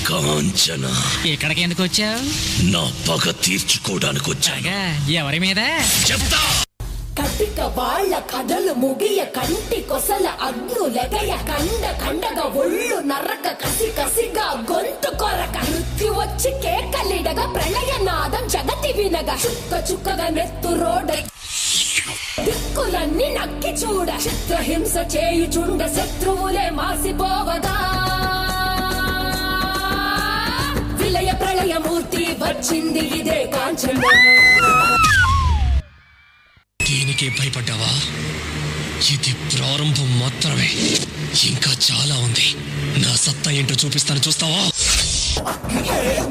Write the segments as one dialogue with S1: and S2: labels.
S1: కాంచన,
S2: ఇక్కడికి ఎందుకు వచ్చావు?
S1: నా పగ తీర్చుకోవడానికి వచ్చాగా.
S2: ఎవరి మీద
S1: చెప్తా.
S3: కటిక వాళ్ళ కథలు ముగియ, కంటి కొసల అగ్నులెగయ, కండ కండగా ఒళ్ళు నరక, కసి కసిగా గొంతు కొరక, మృత్యు వచ్చి కేకలిడగా, ప్రళయనాదం జగతి వినగా, చుక్క చుక్కగా నెత్తు రోడ, దిక్కులన్నీ నక్కి చూడ, చిత్రహింస చేయుచుండ, శత్రువులే మాసిపోవగా, విలయ ప్రళయమూర్తి వచ్చింది ఇదే కాంచన.
S1: దీనికి భయపడ్డావా? ఇది ప్రారంభం మాత్రమే, ఇంకా చాలా ఉంది. నా సత్తా ఏంటో చూపిస్తాను, చూస్తావా?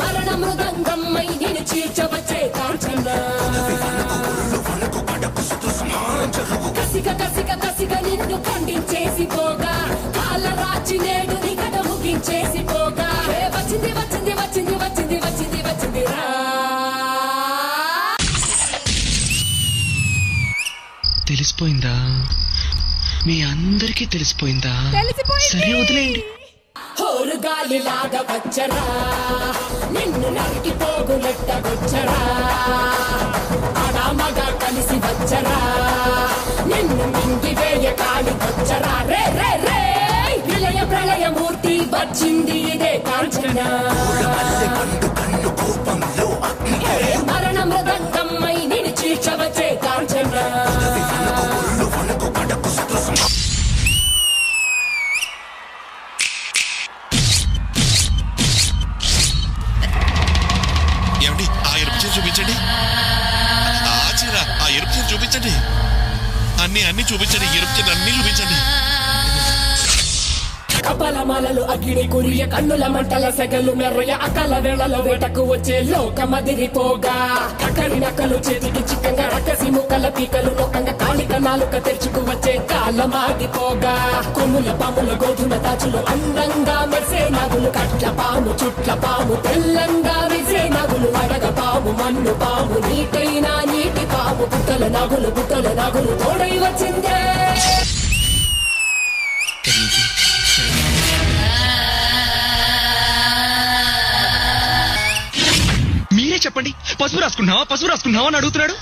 S3: మరణ మృదంగమ్మై నేను చీల్చవచ్చే కాంచన. కసిక కసిక కసిక నిన్ను ఖండించేసి పోగా, కాళ్ళ రాచి నేడు నీ కథ ముగించేసి పోగా, వచ్చింది వచ్చింది వచ్చింది వచ్చింది వచ్చింది వచ్చింది రా.
S1: తెలిసిపోయిందా? మీ అందరికీ తెలిసిపోయిందా? సరే వదిలేయండి.
S3: హోరుగాలిలాగా వచ్చరా, నిన్ను నరికి పోగులెట్టగొచ్చరా, ఆడామగా కలిసి వచ్చరా, నిన్ను మింగివేయ కాలికొచ్చరా, రే రే రే విలయ ప్రళయమూర్తి వచ్చింది ఇదే కాంచన. మరణ మృదంగమ్మై నేను చీల్చవచ్చే కాంచన.
S4: చూపించండి, ఆ ఎరుపు చీర చూపించండి, అన్ని చూపించండి, ఎరుపు చీర అన్ని చూపించండి.
S3: కపలమలలు అగ్ని కురియ, కన్నుల మంటల సెగలు మెర్రయ, అకల వేళలో వేటకు వచ్చే లోకమదిరిపోగా, కక్కడి నక్కలు చేతికి చిక్కంగా, రక్కసి ముక్కల పీకలు లోకంగా, కాళిక నాలుక తెరుచుకు వచ్చే కాలమాగిపోగా, కొమ్ముల పాముల గోధుమ దాచులు అందంగా మెరిసే నాగులు, కట్ల పాము చుట్ల పాము తెల్లంగా మెరిసే నాగులు, అడగ పాము మన్ను పాము నీటైనా నీటి పాము, బుట్టల నాగులు తోడై వచ్చిందే.
S1: మీరే చెప్పండి, పసుపు రాసుకున్నావా అని అడుగుతున్నాడు.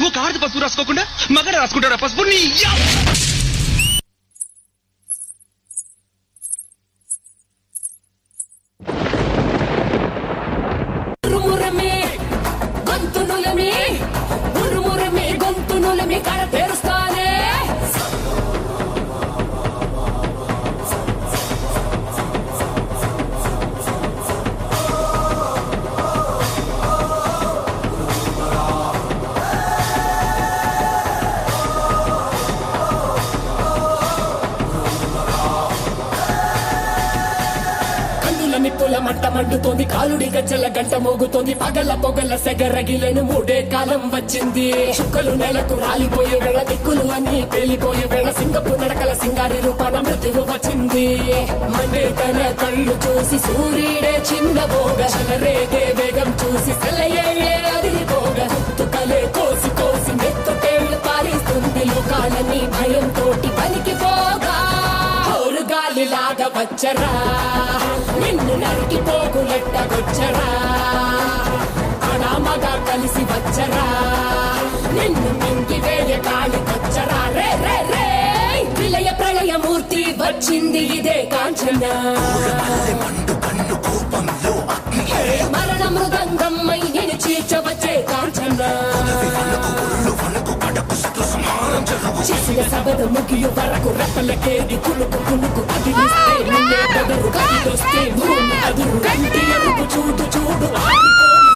S1: ఒక ఆడది పసుపు రాసుకోకుండా మగడ రాసుకుంటాడా పసుపు?
S3: గొంతునులమి కడ తెరుస్తానే, నిప్పుల మంట మండుతోంది, కాలుడి గజ్జల గంట మోగుతోంది, పగల పొగల సెగరగిలేను మూడే కాలం వచ్చింది, చుక్కలు నెలకు రాలిపోయే వేళ, దిక్కులు అన్ని పేలిపోయే వేళ, సింగపు నడకల సింగారి రూపాన మృత్యువు వచ్చింది, మండే తన కళ్ళు చూసి సూర్యుడే చిన్నబోగ, చలరేగే వేగం చూసి సెలయేళ్ళే అదిరిపోగ, తుకలే కోసి కోసి మెత్తుకేళ్లు పారిస్తుంది, లోకాలని భయం తోటి పలికిపోగా, గాలిలాగా వచ్చరా, నిన్ను నరికి పోగులెట్టగొచ్చరా, ఆడామగా కలిసి వచ్చరా, నిన్ను మింగివేయ కాలికొచ్చరా, రే రే రే విలయ ప్రళయమూర్తి వచ్చింది ఇదే కాంచన. మరణ మృదంగమ్మై నేను చీల్చవచ్చే కాంచన. చేసిన సబద ముగియు వరకు రెప్పలకేది కులుకు కులుకు, అదిలిస్తే నిన్నే బెదరు, కదిలొస్తే భూమి అదురు, కంటి ఎరుపు చూడు చూడు.